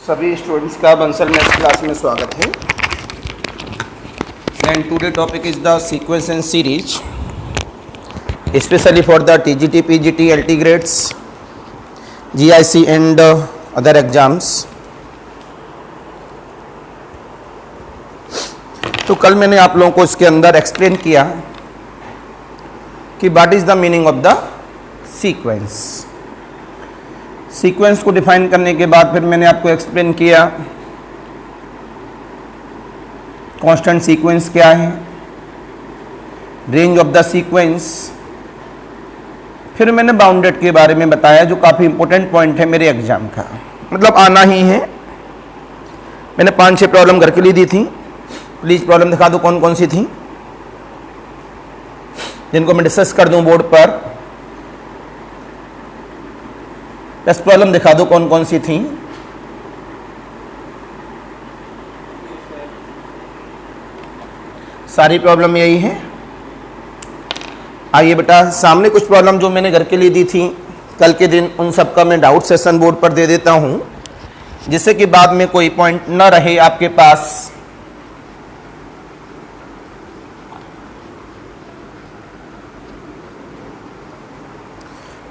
सभी स्टूडेंट्स का Bansal maths class में स्वागत है। And today topic is the sequence and series specially for the TGT, PGT, LT grades, GIC and other exams. तो कल मैंने आप लोगों को इसके अंदर एक्सप्लेन किया कि what is the meaning of the sequence. Sequence को डिफाइन करने के बाद फिर मैंने आपको एक्सप्लेन किया कांस्टेंट सीक्वेंस क्या है, रेंज ऑफ द सीक्वेंस, फिर मैंने बाउंडेड के बारे में बताया जो काफ़ी इंपॉर्टेंट पॉइंट है मेरे एग्जाम का, मतलब आना ही है। मैंने 5-6 प्रॉब्लम घर के लिए दी थी। प्लीज़ प्रॉब्लम दिखा दो कौन कौन सी थी जिनको मैं डिस्कस कर दूं बोर्ड पर। 10 प्रॉब्लम दिखा दो कौन कौन सी थी। सारी प्रॉब्लम यही है। आइए बेटा, सामने कुछ प्रॉब्लम जो मैंने घर के लिए दी थी कल के दिन, उन सब का मैं डाउट सेशन बोर्ड पर दे देता हूं, जिससे कि बाद में कोई पॉइंट न रहे आपके पास।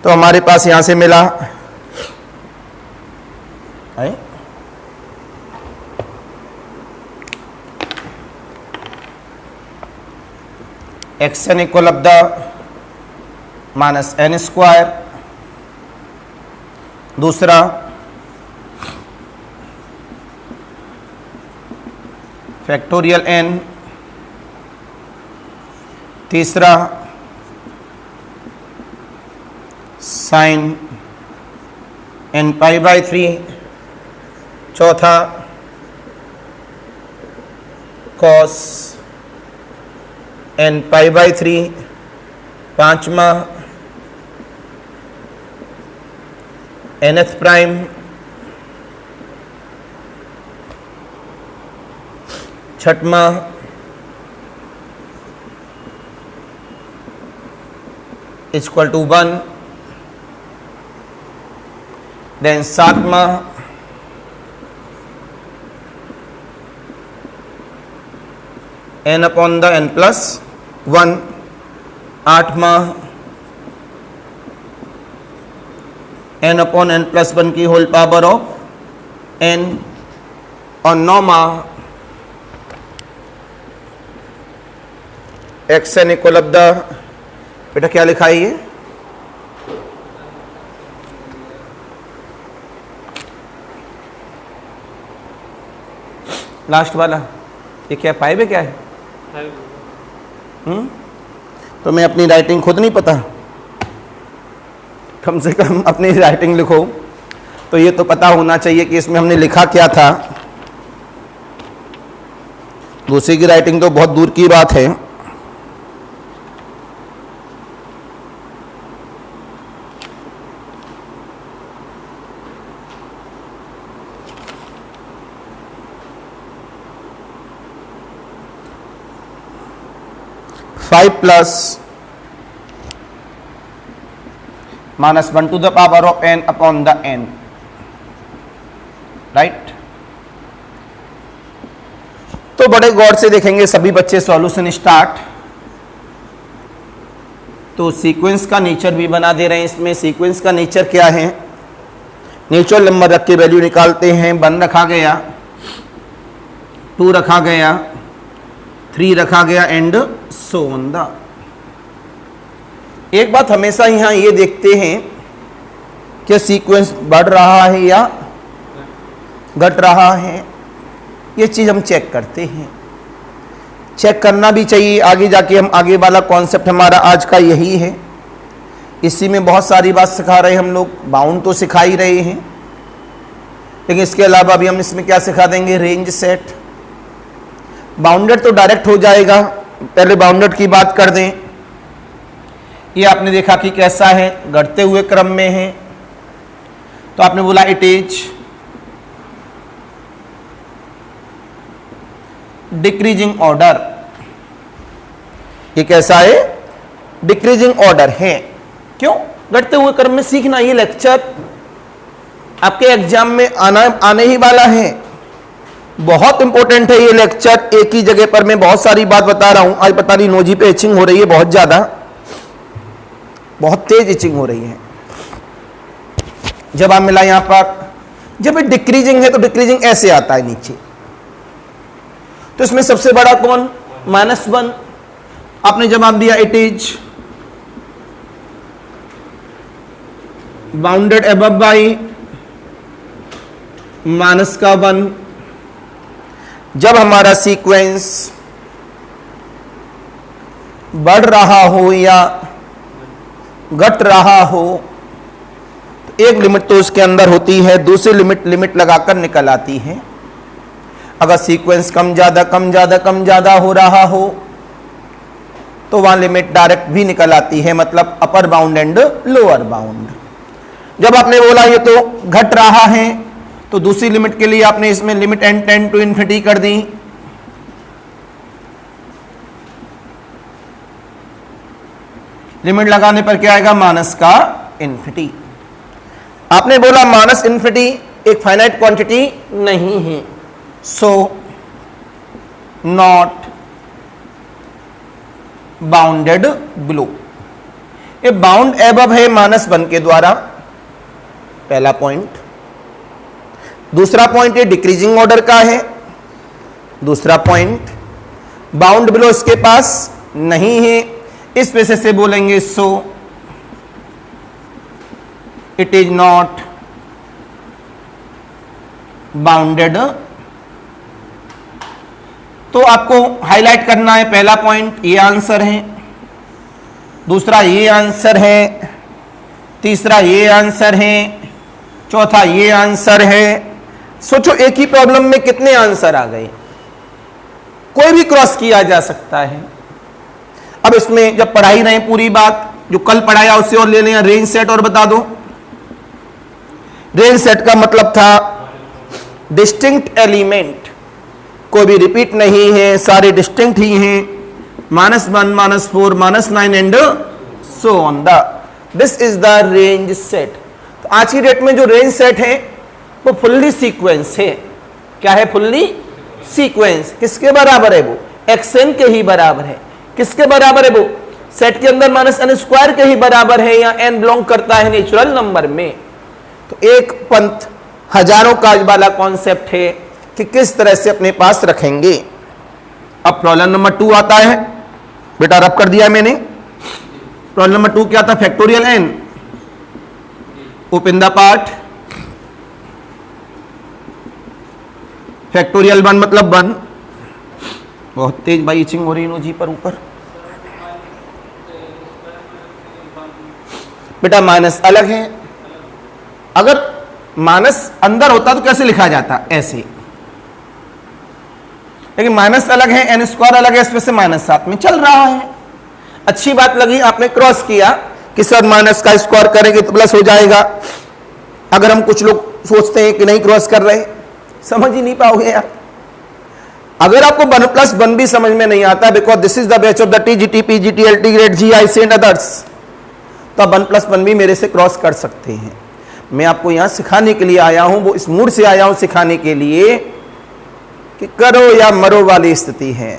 तो हमारे पास यहां से मिला x n equal of the minus n square. दूसरा फैक्टोरियल एन। तीसरा साइन एन पाई बाई 3। चौथा कॉस एन पाई बाई 3। पांचवा एन एफ प्राइम। छठवां इक्वल टू 1। देन सातवां n upon the n plus 1। आठवां एन अपॉन एन प्लस 1 की whole power of n. और नौवां x n equal of the, बेटा क्या लिखा है ये, लास्ट वाला ये क्या, 5 है क्या है? तो मैं अपनी राइटिंग खुद नहीं पता, कम से कम अपनी राइटिंग लिखो तो ये तो पता होना चाहिए कि इसमें हमने लिखा क्या था। दूसरी की राइटिंग तो बहुत दूर की बात है। Five plus minus 1 to the power of n upon the n, right. तो बड़े गौर से देखेंगे सभी बच्चे सॉल्यूशन स्टार्ट। तो सीक्वेंस का नेचर भी बना दे रहे हैं इसमें। सीक्वेंस का नेचर क्या है, नेचुरल नंबर रख के वैल्यू निकालते हैं। 1 रखा गया, 2 रखा गया, 3 रखा गया एंड सो ऑन द। एक बात हमेशा यहां ये देखते हैं कि सीक्वेंस बढ़ रहा है या घट रहा है, ये चीज हम चेक करते हैं। चेक करना भी चाहिए, आगे जाके हम आगे वाला कॉन्सेप्ट हमारा आज का यही है। इसी में बहुत सारी बात सिखा रहे हैं हम लोग। बाउंड तो सिखा ही रहे हैं, लेकिन इसके अलावा अभी हम इसमें क्या सिखा देंगे, रेंज सेट। बाउंडेड तो डायरेक्ट हो जाएगा, पहले बाउंडेड की बात कर दें। ये आपने देखा कि कैसा है, घटते हुए क्रम में है। तो आपने बोला इट इज डिक्रीजिंग ऑर्डर। ये कैसा है, डिक्रीजिंग ऑर्डर है। क्यों, घटते हुए क्रम में सीखना। ये लेक्चर आपके एग्जाम में आने ही वाला है। बहुत इंपॉर्टेंट है ये लेक्चर। एक ही जगह पर मैं बहुत सारी बात बता रहा हूं। आज पता नहीं नोजी पे इचिंग हो रही है बहुत ज्यादा, बहुत तेज इचिंग हो रही है। जब आप मिला यहां पर, जब डिक्रीजिंग है तो डिक्रीजिंग ऐसे आता है नीचे, तो इसमें सबसे बड़ा कौन? -1। आपने जवाब दिया it is bounded above by -1। जब हमारा सीक्वेंस बढ़ रहा हो या घट रहा हो तो एक लिमिट तो उसके अंदर होती है, दूसरी लिमिट लगाकर निकल आती है। अगर सीक्वेंस कम ज्यादा हो रहा हो तो वहां लिमिट डायरेक्ट भी निकल आती है, मतलब upper bound and lower bound. जब आपने बोला ये तो घट रहा है तो दूसरी लिमिट के लिए आपने इसमें limit n tend to infinity कर दी। लिमिट लगाने पर क्या आएगा? -∞। आपने बोला -∞ एक फाइनाइट क्वांटिटी नहीं है, सो नॉट बाउंडेड बिलो। ये बाउंड एबव है -1 के द्वारा, पहला पॉइंट। दूसरा पॉइंट ये डिक्रीजिंग ऑर्डर का है। दूसरा पॉइंट बाउंड बिलो इसके पास नहीं है, इस वजह से बोलेंगे सो इट इज नॉट बाउंडेड। तो आपको हाईलाइट करना है, पहला पॉइंट ये आंसर है, दूसरा ये आंसर है, तीसरा ये आंसर है, चौथा ये आंसर है। सोचो एक ही प्रॉब्लम में कितने आंसर आ गए। कोई भी क्रॉस किया जा सकता है। अब इसमें जब पढ़ाई रहे पूरी बात, जो कल पढ़ाया उससे और ले लें, रेंज सेट और बता दो। रेंज सेट का मतलब था डिस्टिंक्ट एलिमेंट, कोई भी रिपीट नहीं है, सारे डिस्टिंक्ट ही हैं। -1, -4, -9 and so on the this is the range set. तो आज की डेट में जो रेंज सेट है वो फुल्ली सीक्वेंस है। क्या है? Fully sequence. किसके बराबर है वो? xn के ही बराबर है। किसके बराबर है वो? सेट के अंदर -n² के ही बराबर है, या n बिलोंग करता है नेचुरल नंबर में। तो एक पंथ हजारों काज वाला कॉन्सेप्ट है कि किस तरह से अपने पास रखेंगे। अब प्रॉब्लम नंबर 2 आता है। बेटा रब कर दिया मैंने। प्रॉब्लम नंबर 2 क्या था? Factorial n open the part. Factorial 1 मतलब 1। बहुत तेज भाई इचिंग हो रही है जी पर ऊपर। बेटा माइनस अलग है। अगर माइनस अंदर होता तो कैसे लिखा जाता? ऐसे। लेकिन माइनस अलग है, n² अलग है, इसमें से -7 में चल रहा है। अच्छी बात लगी आपने क्रॉस किया कि सर माइनस का स्क्वायर करेंगे तो प्लस हो जाएगा। अगर हम कुछ लोग सोचते हैं कि नहीं क्रॉस कर रहे, समझ ही नहीं पाओगे यार। अगर आपको 1+1 भी समझ में नहीं आता, because this is the batch of the TGT, PGT, LT grade, GIC and others, तो आप 1+1 भी मेरे से क्रॉस कर सकते हैं। मैं आपको यहां सिखाने के लिए आया हूं, वो इस मूड से आया हूं सिखाने के लिए कि करो या मरो वाली स्थिति है,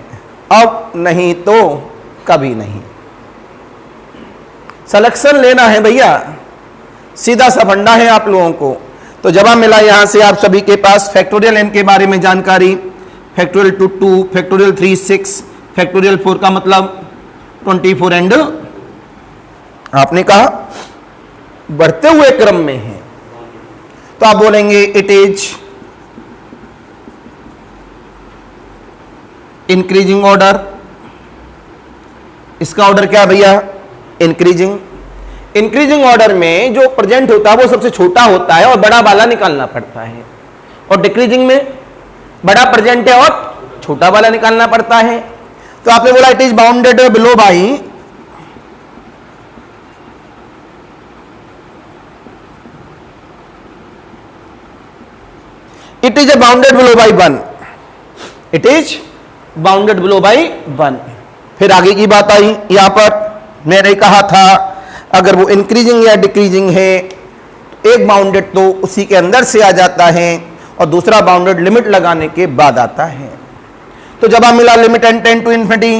अब नहीं तो कभी नहीं। सिलेक्शन लेना है भैया, सीधा सा फंडा है आप लोगों को। तो जवाब मिला यहां से आप सभी के पास फैक्टोरियल n के बारे में जानकारी। फैक्टोरियल 2, फैक्टोरियल 3 6, फैक्टोरियल 4 का मतलब 24 एंड आपने कहा बढ़ते हुए क्रम में है, तो आप बोलेंगे इट इज इंक्रीजिंग ऑर्डर। इसका ऑर्डर क्या भैया? इंक्रीजिंग। इंक्रीजिंग ऑर्डर में जो प्रेजेंट होता है वो सबसे छोटा होता है और बड़ा वाला निकालना पड़ता है, और डिक्रीजिंग में बड़ा प्रेजेंट है और छोटा वाला निकालना पड़ता है। तो आपने बोला it is bounded below by it is bounded below by 1। It is bounded below by 1। फिर आगे की बात आई, यहां पर मैंने कहा था अगर वो इंक्रीजिंग या डिक्रीजिंग है, एक बाउंडेड तो उसी के अंदर से आ जाता है और दूसरा बाउंडेड लिमिट लगाने के बाद आता है। तो जब हम मिला limit n tend to infinity,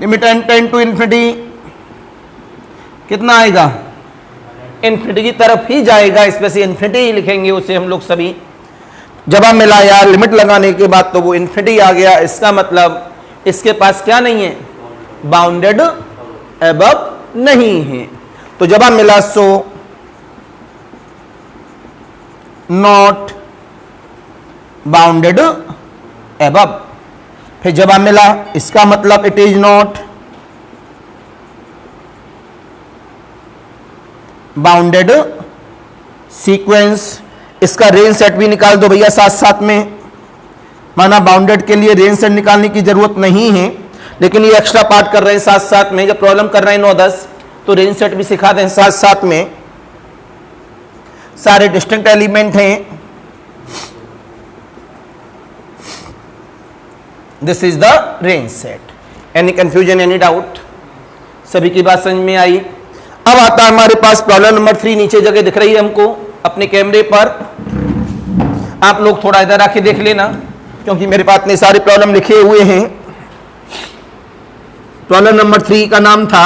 limit n tend to infinity कितना आएगा, इन्फिनिटी की तरफ ही जाएगा, इसमें से इन्फिनिटी ही लिखेंगे उसे हम लोग सभी। जब हम मिला यार लिमिट लगाने के बाद तो वो इन्फिनिटी आ गया, इसका मतलब इसके पास क्या नहीं है, बाउंडेड अबव नहीं है। तो जब हम मिला सो नॉट बाउंडेड अबव, फिर जब हम मिला इसका मतलब it is not bounded sequence. इसका रेंज सेट भी निकाल दो भैया साथ साथ में, माना बाउंडेड के लिए रेंज सेट निकालने की जरूरत नहीं है, लेकिन ये एक्स्ट्रा पार्ट कर रहे हैं साथ साथ में। जब प्रॉब्लम कर रहे हैं 9-10 तो रेंज सेट भी सिखा दें साथ साथ में। सारे डिस्टिंक्ट एलिमेंट हैं, this is the range set. Any confusion, any doubt, सभी की बात समझ में आई। अब आता है हमारे पास प्रॉब्लम नंबर 3, नीचे जगह दिख रही है हमको अपने कैमरे पर, आप लोग थोड़ा इधर आके देख लेना क्योंकि मेरे पास इतने सारे प्रॉब्लम लिखे हुए हैं। प्रॉब्लम नंबर 3 का नाम था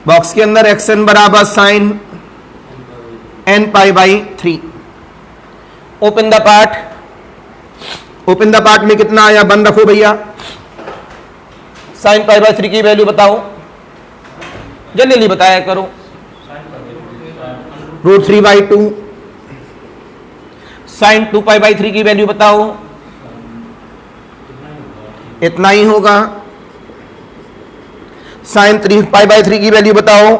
बॉक्स के अंदर एक्सन बराबर sine n pi by 3। Open the part, open the part में कितना आया, बंद रखो भैया। साइन पाई बाई 3 की वैल्यू बताओ, जल्दी जल्दी बताया करो। √3/2। साइन 2 पाई बाई 3 की वैल्यू बताओ, इतना ही होगा। साइन 3 पाई बाई 3 की वैल्यू बताओ,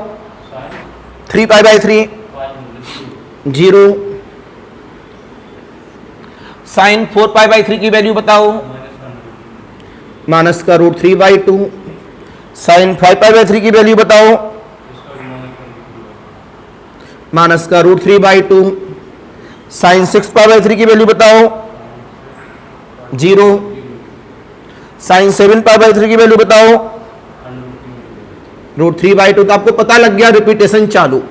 3 pi by 3 0। Sine 4 pi by 3 की वैल्यू बताओ, माइनस का √3/2। साइन 5 पाई बाई 3 की वैल्यू बताओ, माइनस का √3/2। साइन 6 पाई बाई 3 की वैल्यू बताओ, 0। साइन 7 पाई बाई 3 की वैल्यू बताओ, √3/2। तो आपको पता लग गया, रिपीटेशन चालू।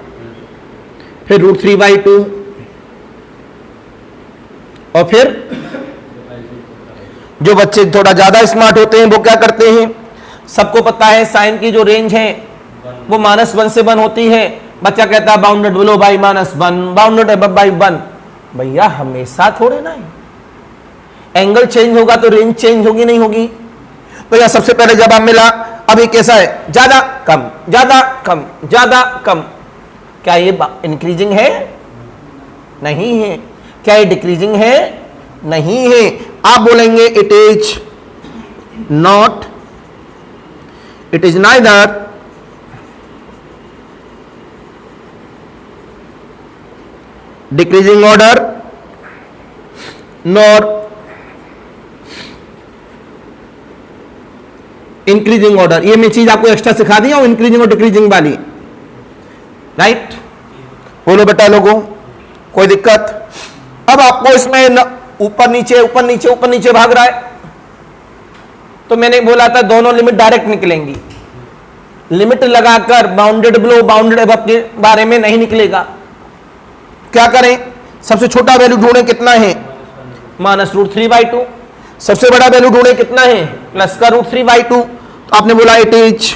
फिर √3/2 और फिर जो बच्चे थोड़ा ज्यादा स्मार्ट होते हैं वो क्या करते हैं, सबको पता है साइन की जो रेंज है वो -1 से 1 होती है। बच्चा कहता है bounded below by -1, bounded above by 1। भैया हमेशा थोड़े ना है, एंगल चेंज होगा तो रेंज चेंज होगी नहीं होगी। तो यह सबसे पहले जब आप मिला, अब ये कैसा है, ज्यादा कम ज्यादा कम ज्यादा कम। क्या ये इंक्रीजिंग है, नहीं है। क्या ये डिक्रीजिंग है, नहीं है। आप बोलेंगे it is not, it is neither decreasing order nor increasing order. ये मैं चीज आपको एक्स्ट्रा सिखा दी हूं, इंक्रीजिंग और डिक्रीजिंग वाली, राइट। बोलो बेटा लोगों, कोई दिक्कत। अब आपको इसमें ऊपर नीचे ऊपर नीचे ऊपर नीचे भाग रहा है, तो मैंने बोला था दोनों लिमिट डायरेक्ट निकलेंगी। लिमिट लगाकर बाउंडेड बिलो बाउंडेड अबव के बारे में नहीं निकलेगा। क्या करें, सबसे छोटा वैल्यू ढूंढे, कितना है, -√3/2। सबसे बड़ा वैल्यू ढूंढे, कितना है, प्लस का √3/2। तो आपने बोला it is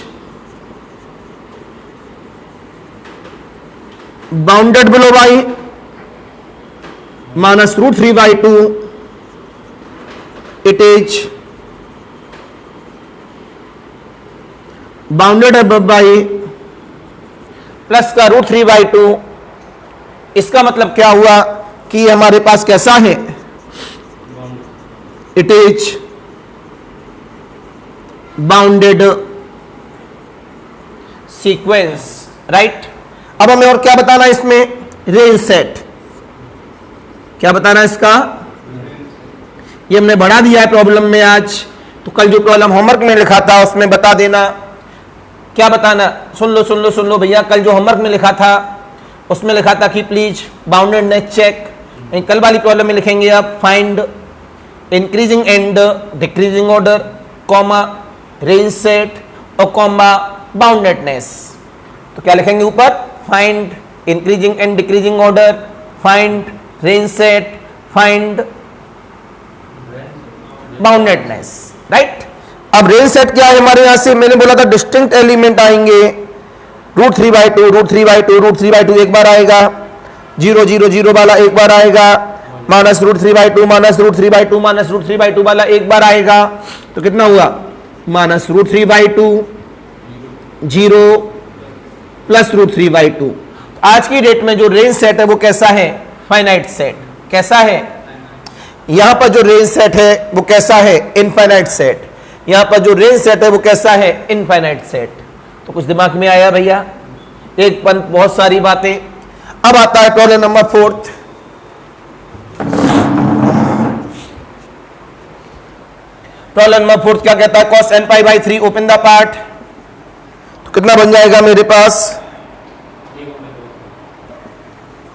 bounded below by -√3/2, it is bounded above by plus का √3/2। इसका मतलब क्या हुआ कि हमारे पास कैसा है, it is bounded sequence, right. अब हमें और क्या बताना है इसमें, रेंज सेट। क्या बताना है इसका, ये हमने बढ़ा दिया है प्रॉब्लम में आज। तो कल जो प्रॉब्लम होमवर्क में लिखा था उसमें बता देना। क्या बताना, सुन लो सुन लो सुन लो भैया, कल जो होमवर्क में लिखा था उसमें लिखा था कि प्लीज बाउंडेडनेस चेक। कल वाली प्रॉब्लम में लिखेंगे आप find increasing and decreasing order, comma range set और कॉमा बाउंडेडनेस। तो क्या लिखेंगे ऊपर? Find increasing and decreasing order, find range set, find boundedness, right. अब रेंज सेट क्या है हमारे यहां से? मैंने बोला था डिस्टिंक्ट एलिमेंट आएंगे, √3/2, √3/2, √3/2 एक बार आएगा, 0 0 0 वाला एक बार आएगा, -√3/2, -√3/2, -√3/2 वाला एक बार आएगा। तो कितना हुआ? -√3/2, 0 प्लस √3/2। आज की डेट में जो रेंज सेट है वो कैसा है? Finite set. कैसा है? यहां पर जो रेंज सेट है वो कैसा है? Infinite set. यहां पर जो रेंज सेट है वो कैसा है? Infinite set. तो कुछ दिमाग में आया भैया? एक पंथ बहुत सारी बातें। अब आता है प्रॉब्लम नंबर 4। प्रॉब्लम नंबर 4 क्या कहता है? cos nπ/3 open the part. तो कितना बन जाएगा मेरे पास?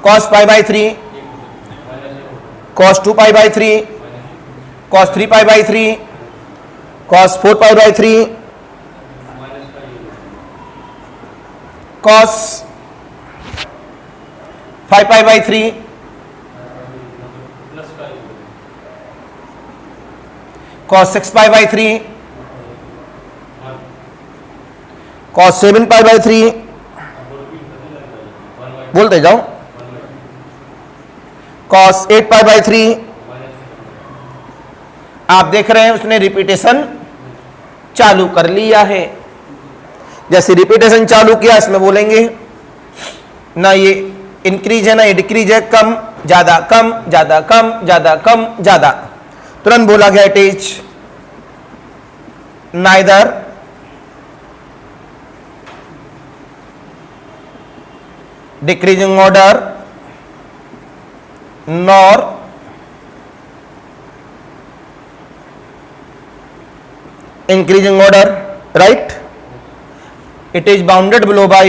cos π/3, cos 2π/3, cos 3π/3, cos 4π/3, cos 5π/3, cos 6π/3, cos 7π/3, बोलते जाओ, cos 8π/3। आप देख रहे हैं उसने रिपीटेशन चालू कर लिया है। जैसे रिपीटेशन चालू किया इसमें बोलेंगे ना ये इंक्रीज है ना ये डिक्रीज है, कम ज्यादा कम ज्यादा कम ज्यादा कम ज्यादा। तुरंत बोला गया it is neither decreasing order nor increasing order, right? It is bounded below by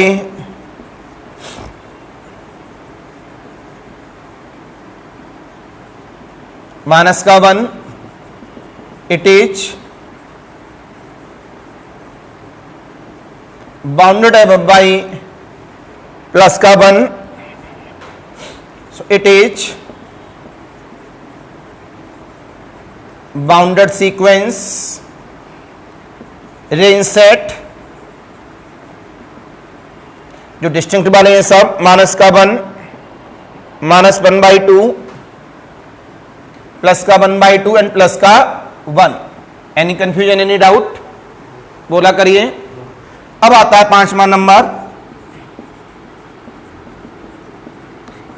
-1, it is bounded above by +1, so it is bounded sequence range set. जो डिस्टिंक्ट वाले हैं सब -1, -1/2, +1/2 and +1। Any confusion, any doubt? बोला करिए। अब आता है 5वां नंबर,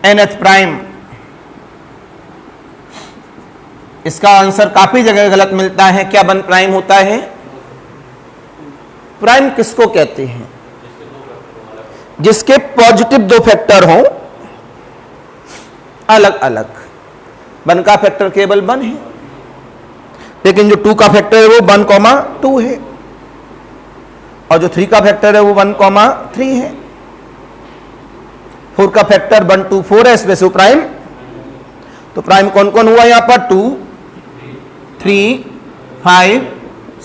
nth प्राइम। इसका आंसर काफी जगह गलत मिलता है। क्या 1 प्राइम होता है? प्राइम किसको कहते हैं? जिसके पॉजिटिव 2 फैक्टर हों अलग अलग। 1 का फैक्टर केवल 1 है, लेकिन जो 2 का फैक्टर है वो 1,2 है, और जो 3 का फैक्टर है वो 1,3 है। 4 का फैक्टर 1 2 4 है, इसमें से प्राइम। तो प्राइम कौन कौन हुआ यहां पर? 2 3 5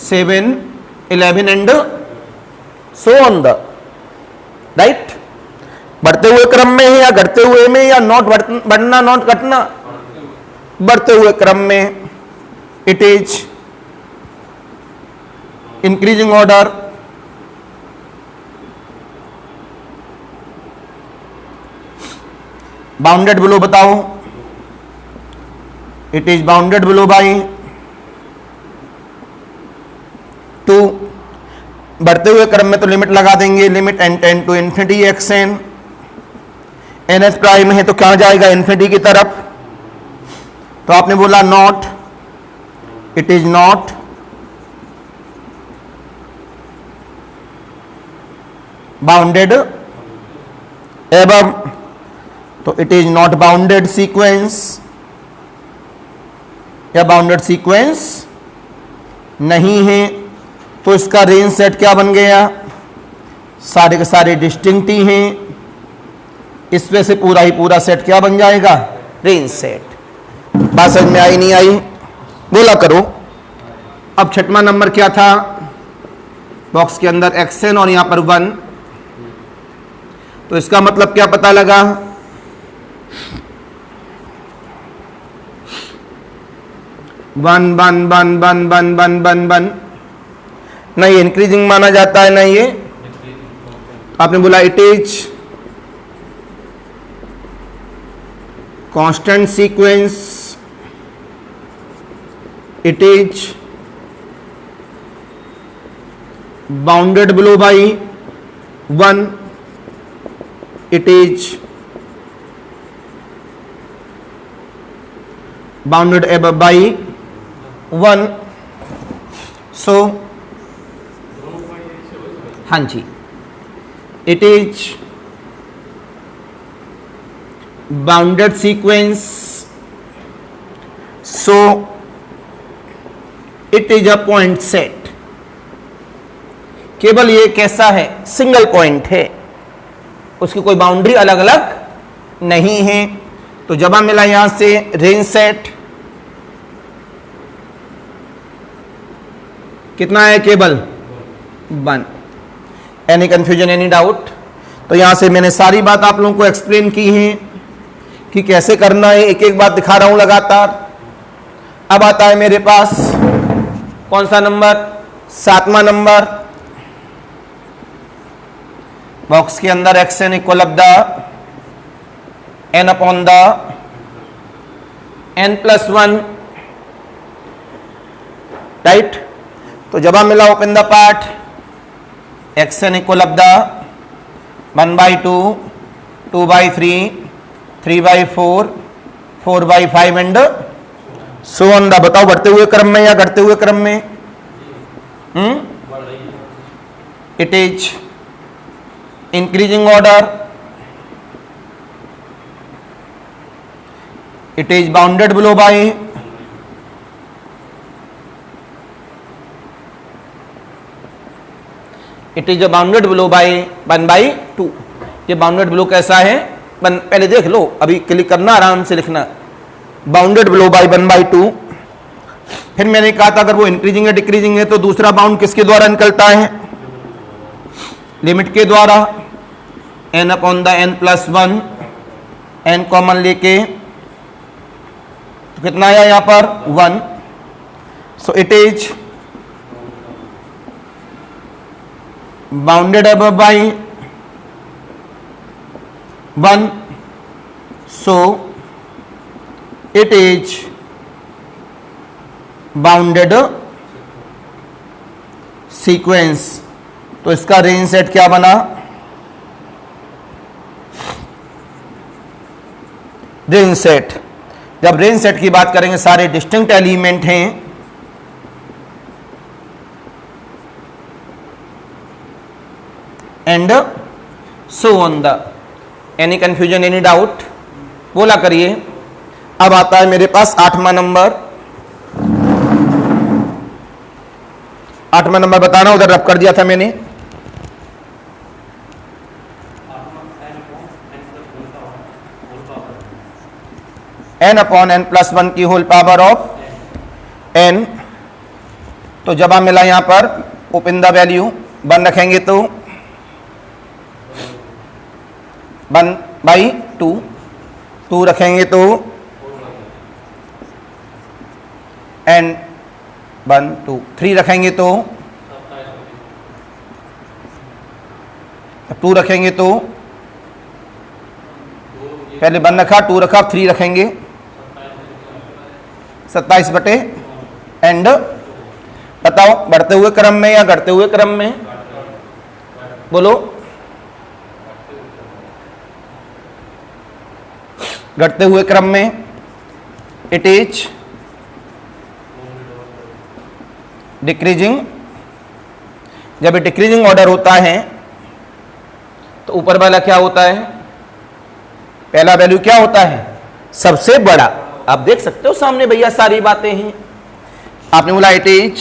7 11 and so on the, right. बढ़ते हुए क्रम में है या घटते हुए में, या नॉट बढ़ना नॉट घटना? बढ़ते हुए क्रम में। It is increasing order, bounded below बताओ। It is bounded below by 2। बढ़ते हुए क्रम में तो लिमिट लगा देंगे, limit n tend to infinity xn। nth prime है तो क्या जाएगा? इन्फिनिटी की तरफ। तो आपने बोला not, it is not bounded above, तो it is not bounded sequence, या बाउंडेड सीक्वेंस नहीं है। तो इसका रेंज सेट क्या बन गया? सारे के सारे डिस्टिंक्ट ही हैं, इसमें से पूरा ही पूरा सेट क्या बन जाएगा? Range set. बात समझ में आई नहीं आई? बोला करो। अब छठवां नंबर क्या था बॉक्स के अंदर? xn और यहां पर 1, तो इसका मतलब क्या पता लगा? One one one one one one one one, ना ये इंक्रीजिंग माना जाता है ना ये, आपने बोला it is constant sequence, it is bounded below by 1, it is bounded above by 1, so हाँ जी, it is bounded sequence, so it is a point set। केवल ये कैसा है? सिंगल पॉइंट है, उसकी कोई बाउंड्री अलग अलग नहीं है। तो जवाब मिला यहां से रेंज सेट कितना है? केवल 1। Any confusion, any doubt? तो यहां से मैंने सारी बात आप लोगों को एक्सप्लेन की है कि कैसे करना है, एक एक बात दिखा रहा हूं लगातार। अब आता है मेरे पास कौन सा नंबर? 7वां नंबर। बॉक्स के अंदर xn equal of the n upon the n plus 1, right? तो जवाब मिला open the part, xn equal of the 1/2, 2/3, 3/4, 4/5 and so on the. बताओ बढ़ते हुए क्रम में या घटते हुए क्रम में? It is increasing order, it is bounded below by it is bounded below by 1/2। ये bounded below कैसा है? पहले देख लो, अभी क्लिक करना, आराम से लिखना, bounded below by 1/2। फिर मैंने कहा था अगर वो इंक्रीजिंग है डिक्रीजिंग है तो दूसरा बाउंड किसके द्वारा निकलता है? लिमिट के द्वारा, n upon the n plus 1, n common लेके तो कितना आया यहां पर? 1। सो it is bounded above by 1, so it is bounded sequence. तो इसका रेंज सेट क्या बना? Range set. जब रेंज सेट की बात करेंगे सारे डिस्टिंक्ट एलिमेंट हैं, and so on the. Any confusion, any doubt? बोला करिए। अब आता है मेरे पास 8वां नंबर। 8वां नंबर बताना, उधर रब कर दिया था मैंने। n अपॉन n प्लस 1 की होल पावर ऑफ n। तो जवाब मिला यहां पर ओपन द वैल्यू, 1 रखेंगे तो 1/2, 2 रखेंगे तो n 1 2, 3 रखेंगे तो 2 रखेंगे तो पहले 1 रखा, 2 रखा, 3 रखेंगे 27 बटे एंड। बताओ बढ़ते हुए क्रम में या घटते हुए क्रम में? बोलो। घटते हुए क्रम में। It is decreasing. जब ये डिक्रीजिंग ऑर्डर होता है तो ऊपर वाला क्या होता है? पहला वैल्यू क्या होता है? सबसे बड़ा। आप देख सकते हो सामने भैया सारी बातें हैं। आपने बोला it is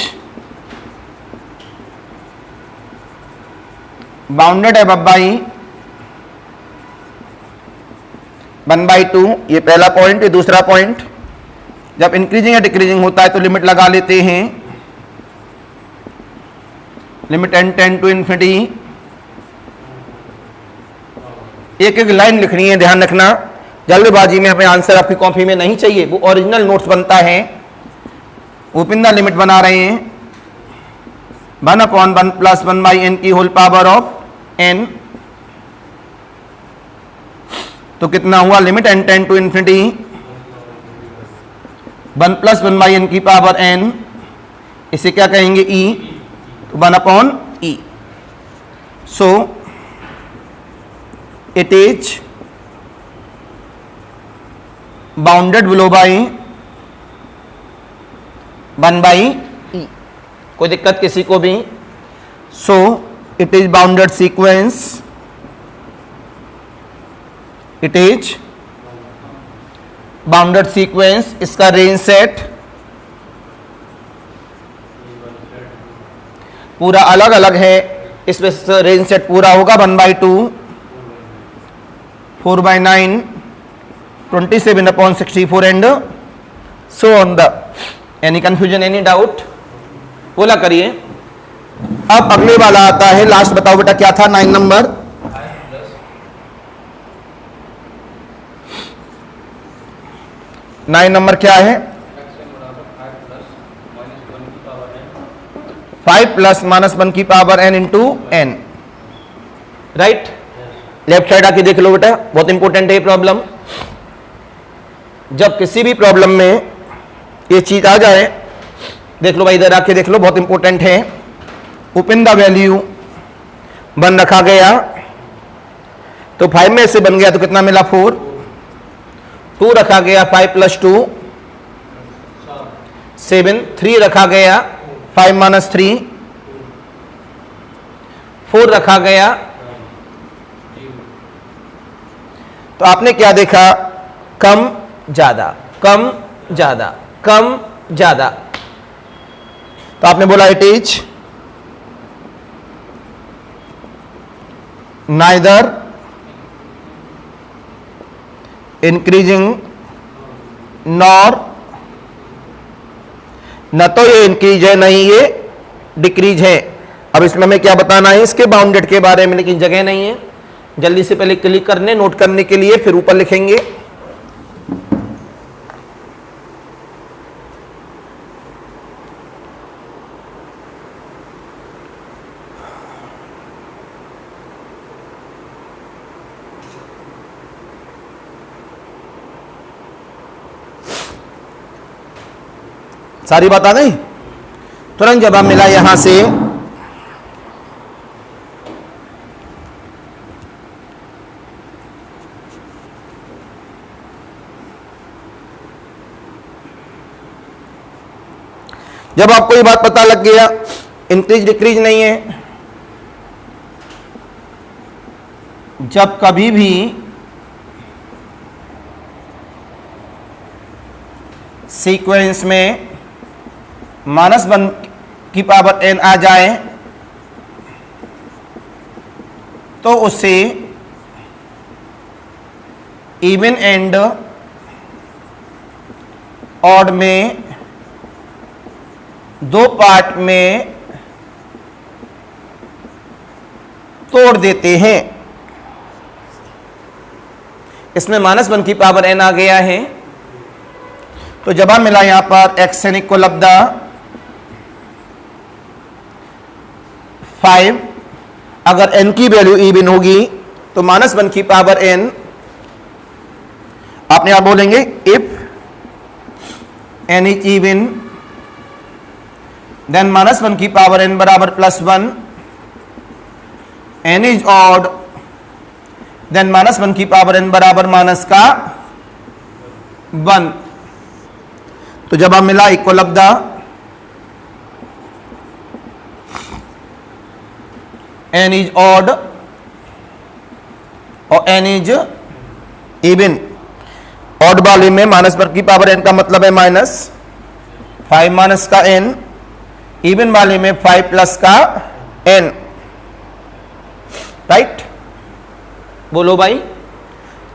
bounded above by 1/2, ये पहला पॉइंट, ये दूसरा पॉइंट। जब इंक्रीजिंग या डिक्रीजिंग होता है तो लिमिट लगा लेते हैं, limit n tend to infinity. एक एक लाइन लिखनी है, ध्यान रखना, जल्दबाजी में हमें आंसर आपकी कॉपी में नहीं चाहिए, वो ओरिजिनल नोट्स बनता है। ओपन द लिमिट बना रहे हैं 1/1 प्लस 1/n की होल पावर ऑफ n, तो कितना हुआ, limit n tend to infinity 1 plus 1/n की पावर n, इसे क्या कहेंगे, e, तो 1/e। So it is bounded below by 1/e। कोई दिक्कत किसी को भी? सो it is bounded sequence, it is bounded sequence. इसका रेंज सेट पूरा अलग अलग है, इसमें रेंज सेट पूरा होगा 1/2, 4/9, 27/64 and so on the. Any confusion, any doubt? बोला करिए। अब अगले वाला आता है, लास्ट बताओ बेटा क्या था, 9 नंबर। 9 नंबर क्या है? 5 प्लस माइनस 1 की power n into n, right. Left side आके देख लो बेटा, बहुत इंपॉर्टेंट है प्रॉब्लम। जब किसी भी प्रॉब्लम में ये चीज आ जाए, देख लो भाई, इधर आके देख लो, बहुत इंपॉर्टेंट है। ओपन द वैल्यू 1 रखा गया, तो 5 में से बन गया तो कितना मिला, 4। 2 रखा गया, 5 प्लस 2 7। 3 रखा गया, 5 माइनस 3। 4 रखा गया, तो आपने क्या देखा, कम ज्यादा, कम ज्यादा, कम ज्यादा, तो आपने बोला it is neither increasing nor, न तो ये इंक्रीज है, नहीं ये डिक्रीज है। अब इसमें हमें क्या बताना है, इसके बाउंडेड के बारे में, लेकिन जगह नहीं है। जल्दी से पहले क्लिक करने, नोट करने के लिए, फिर ऊपर लिखेंगे। सारी बात आ गई? तुरंत जवाब मिला यहां से, जब आपको ये बात पता लग गया इंक्रीज डिक्रीज नहीं है, जब कभी भी सीक्वेंस में -1 की पावर n आ जाए तो उसे इवन एंड ऑड में 2 पार्ट में तोड़ देते हैं। इसमें -1 की पावर n आ गया है, तो जवाब मिला यहां पर x n equal of the 5। अगर n की वैल्यू इवन होगी तो -1 की पावर n, आपने आप बोलेंगे if n is even then -1 की पावर n बराबर +1, n इज ऑड देन -1 की पावर n बराबर -1। तो जवाब मिला equal of the n is odd और n इज इवन। ऑड वाले में -1 की पावर n का मतलब है -5 माइनस का n, इवन वाले में 5 प्लस का n, राइट। बोलो भाई।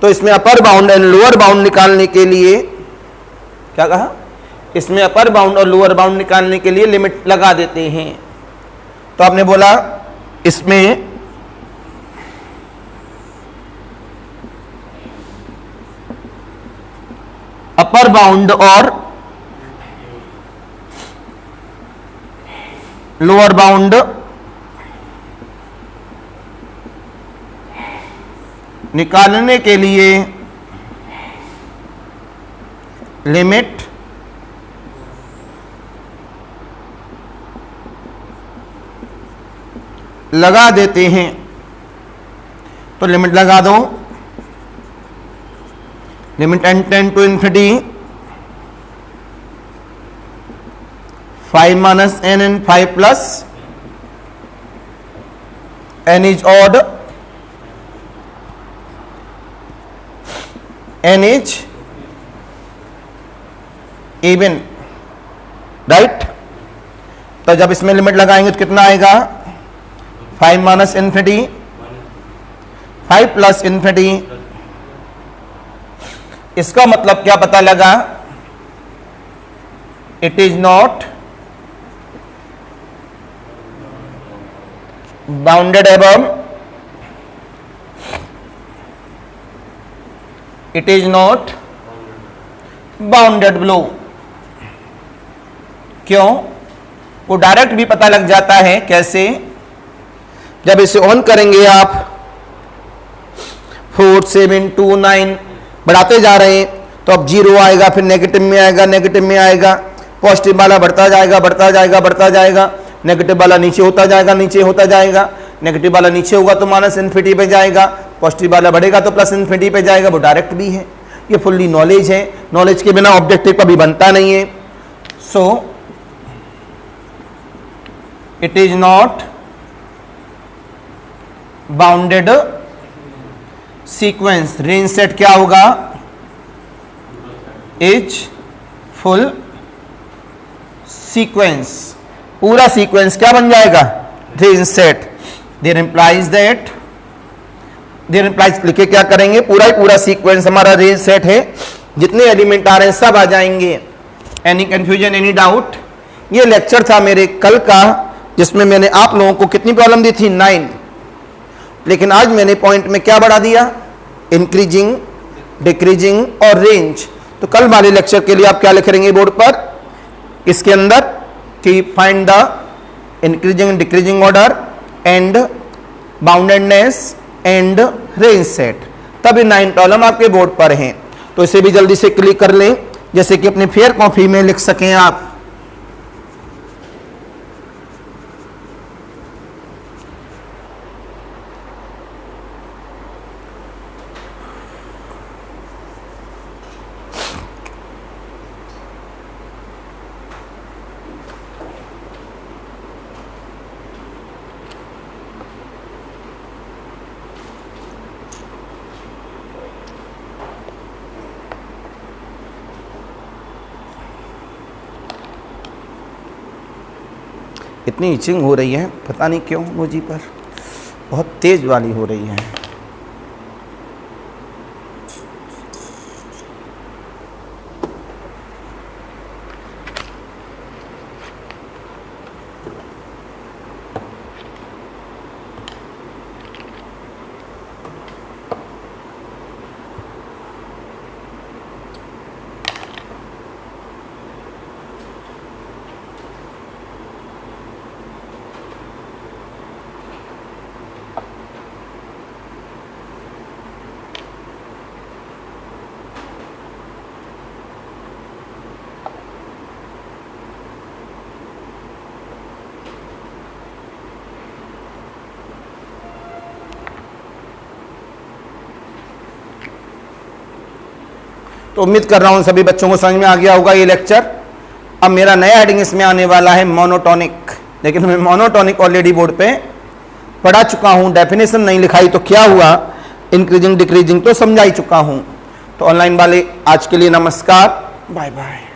तो इसमें upper bound and lower bound निकालने के लिए क्या कहा, इसमें अपर बाउंड और लोअर बाउंड निकालने के लिए लिमिट लगा देते हैं। तो आपने बोला इसमें अपर बाउंड और लोअर बाउंड निकालने के लिए लिमिट लगा देते हैं। तो लिमिट लगा दो, limit n tend to infinity 5 minus n and 5 plus n is odd, n is even, right. तो जब इसमें लिमिट लगाएंगे तो कितना आएगा 5 माइनस इन्फिनिटी 5 प्लस इन्फिनिटी। इसका मतलब क्या पता लगा, it is not bounded above, it is not bounded below. क्यों? वो डायरेक्ट भी पता लग जाता है। कैसे? जब इसे ऑन करेंगे आप 4 7 2 9 बढ़ाते जा रहे हैं तो अब 0 आएगा, फिर नेगेटिव में आएगा, नेगेटिव में आएगा, पॉजिटिव वाला बढ़ता जाएगा, बढ़ता जाएगा, बढ़ता जाएगा, नेगेटिव वाला नीचे होता जाएगा, नीचे होता जाएगा, नेगेटिव वाला नीचे होगा तो माइनस इन्फिनिटी पे जाएगा, पॉजिटिव वाला बढ़ेगा तो प्लस इन्फिनिटी पे जाएगा। वो डायरेक्ट भी है, ये फुल्ली नॉलेज है। नॉलेज के बिना ऑब्जेक्टिव कभी बनता नहीं है। So it is not bounded sequence. Range set क्या होगा? Is full sequence. पूरा सीक्वेंस क्या बन जाएगा? Range set. There implies that, there implies लिखे क्या करेंगे, पूरा ही पूरा सीक्वेंस हमारा रेंज सेट है, जितने एलिमेंट आ रहे हैं सब आ जाएंगे। Any confusion, any doubt? ये लेक्चर था मेरे कल का, जिसमें मैंने आप लोगों को कितनी प्रॉब्लम दी थी? 9। लेकिन आज मैंने पॉइंट में क्या बढ़ा दिया? इंक्रीजिंग, डिक्रीजिंग और रेंज। तो कल वाले लेक्चर के लिए आप क्या लिख रहेंगे बोर्ड पर? इसके अंदर कि find the increasing decreasing order and boundedness and range set. तब ये 9 प्रॉब्लम आपके बोर्ड पर हैं। तो इसे भी जल्दी से क्लिक कर लें, जैसे कि अपने फेयर कॉपी में लिख सकें आप। इतनी इचिंग हो रही है, पता नहीं क्यों मुझे पर, बहुत तेज वाली हो रही है। तो उम्मीद कर रहा हूं सभी बच्चों को समझ में आ गया होगा ये लेक्चर। अब मेरा नया हेडिंग इसमें आने वाला है मोनोटोनिक, लेकिन मैं मोनोटोनिक ऑलरेडी बोर्ड पे पढ़ा चुका हूं। डेफिनेशन नहीं लिखाई तो क्या हुआ, इंक्रीजिंग डिक्रीजिंग तो समझा ही चुका हूं। तो ऑनलाइन वाले आज के लिए नमस्कार, बाय बाय।